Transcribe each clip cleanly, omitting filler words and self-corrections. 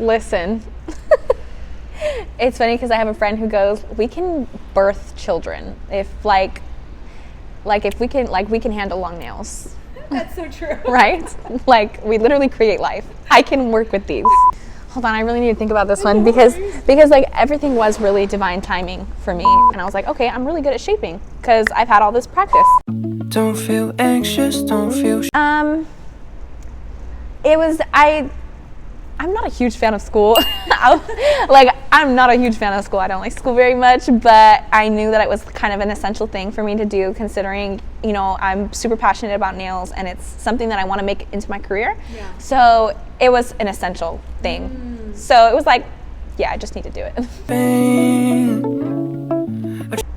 Listen. It's funny because I have a friend who goes, we can birth children if if we can handle long nails. That's so true. Right? Like, we literally create life. I can work with these. Hold on, I really need to think about this one because like everything was really divine timing for me. And I was like, okay, I'm really good at shaping because I've had all this practice. Don't feel anxious, don't feel I'm not a huge fan of school. I'm not a huge fan of school. I don't like school very much, but I knew that it was kind of an essential thing for me to do considering, I'm super passionate about nails and it's something that I want to make into my career. Yeah. So it was an essential thing. So it was like, yeah, I just need to do it.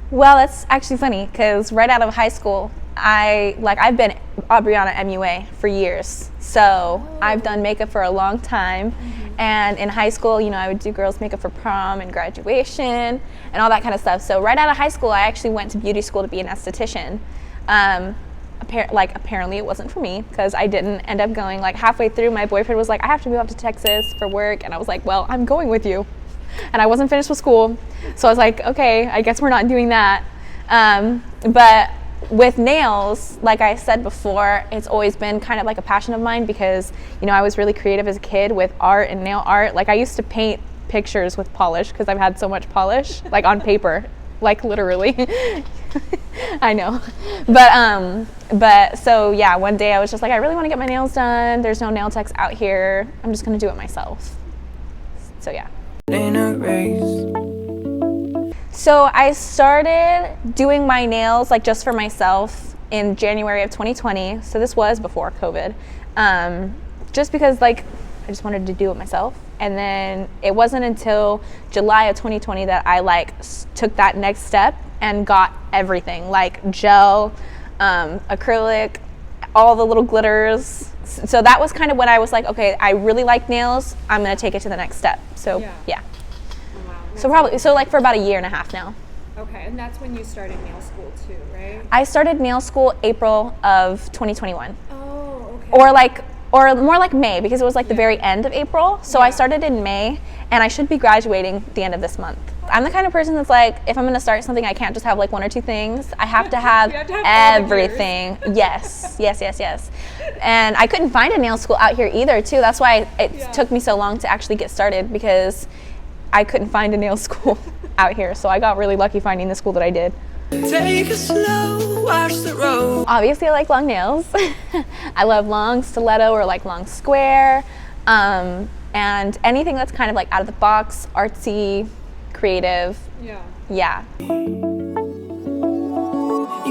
Well, that's actually funny because right out of high school, I've been AUBRIANA MUA for years. So I've done makeup for a long time. And in high school, I would do girls' makeup for prom and graduation and all that kind of stuff. So right out of high school, I actually went to beauty school to be an esthetician. Apparently it wasn't for me because I didn't end up going. Like halfway through, my boyfriend was like, I have to move up to Texas for work. And I was like, well, I'm going with you. And I wasn't finished with school. So I was like, okay, I guess we're not doing that. But with nails, like I said before, it's always been kind of like a passion of mine because, I was really creative as a kid with art and nail art. Like I used to paint pictures with polish because I've had so much polish, like on paper, like literally. I know. But so yeah, one day I was just like, I really want to get my nails done. There's no nail techs out here. I'm just going to do it myself. So yeah. So I started doing my nails just for myself in January of 2020. So this was before COVID. Just because I just wanted to do it myself. And then it wasn't until July of 2020 that I took that next step and got everything, like gel, acrylic, all the little glitters. So that was kind of when I was like, okay, I really like nails. I'm going to take it to the next step. So yeah. Oh, wow. So for about a year and a half now. Okay, and that's when you started nail school too, right? I started nail school April of 2021. Oh, okay. Or more like May because it was the very end of April. So I started in May and I should be graduating the end of this month. I'm the kind of person that's if I'm going to start something, I can't just have one or two things. I have to have, everything. Yes. And I couldn't find a nail school out here either too. That's why it took me so long to actually get started because I couldn't find a nail school out here. So I got really lucky finding the school that I did. Take it slow, watch the road. Obviously I like long nails. I love long stiletto or long square. And anything that's kind of out of the box, artsy, creative. Yeah.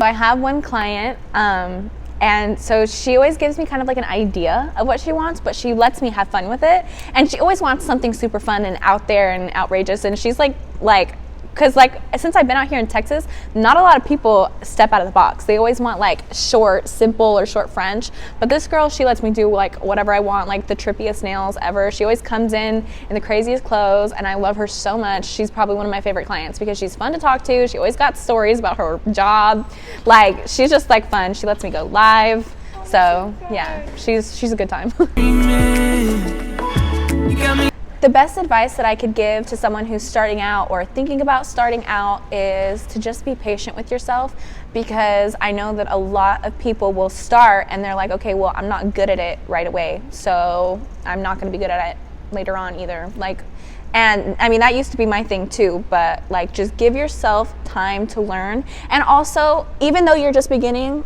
I have one client, and so she always gives me kind of an idea of what she wants, but she lets me have fun with it. And she always wants something super fun and out there and outrageous. And she's because since I've been out here in Texas, not a lot of people step out of the box. They always want short, simple or short French. But this girl, she lets me do whatever I want, the trippiest nails ever. She always comes in the craziest clothes, and I love her so much. She's probably one of my favorite clients because she's fun to talk to. She always got stories about her job. She's just fun. She lets me go live. So yeah, she's a good time. The best advice that I could give to someone who's starting out or thinking about starting out is to just be patient with yourself, because I know that a lot of people will start and they're like, okay, well, I'm not good at it right away, so I'm not going to be good at it later on either. And I mean, that used to be my thing too, but just give yourself time to learn. And also, even though you're just beginning,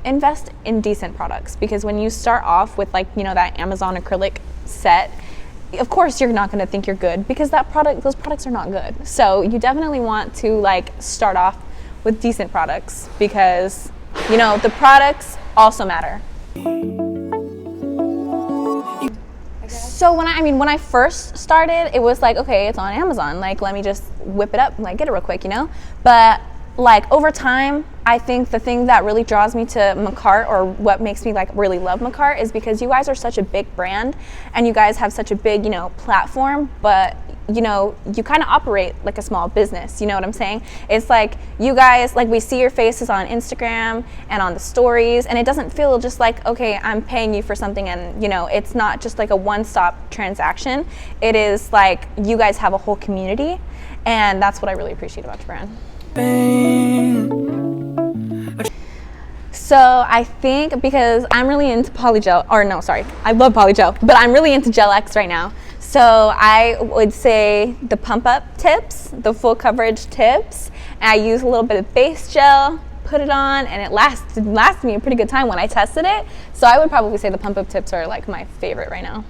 invest in decent products, because when you start off with that Amazon acrylic set, of course you're not going to think you're good because those products are not good. So you definitely want to start off with decent products because the products also matter. So when I first started, it was okay, it's on Amazon, let me just whip it up, get it real quick, But over time, I think the thing that really draws me to Makartt, or what makes me really love Makartt, is because you guys are such a big brand and you guys have such a big, platform, but you know, you kind of operate like a small business. You know what I'm saying? It's like you guys, like we see your faces on Instagram and on the stories, and it doesn't feel just like, okay, I'm paying you for something, and you know, it's not just like a one-stop transaction. It is like you guys have a whole community, and that's what I really appreciate about your brand. So I think because I'm really into polygel, or no, sorry, I love polygel, but I'm really into Gel X right now. So I would say the pump up tips, the full coverage tips, and I use a little bit of base gel, put it on, and it lasted me a pretty good time when I tested it. So I would probably say the pump up tips are like my favorite right now.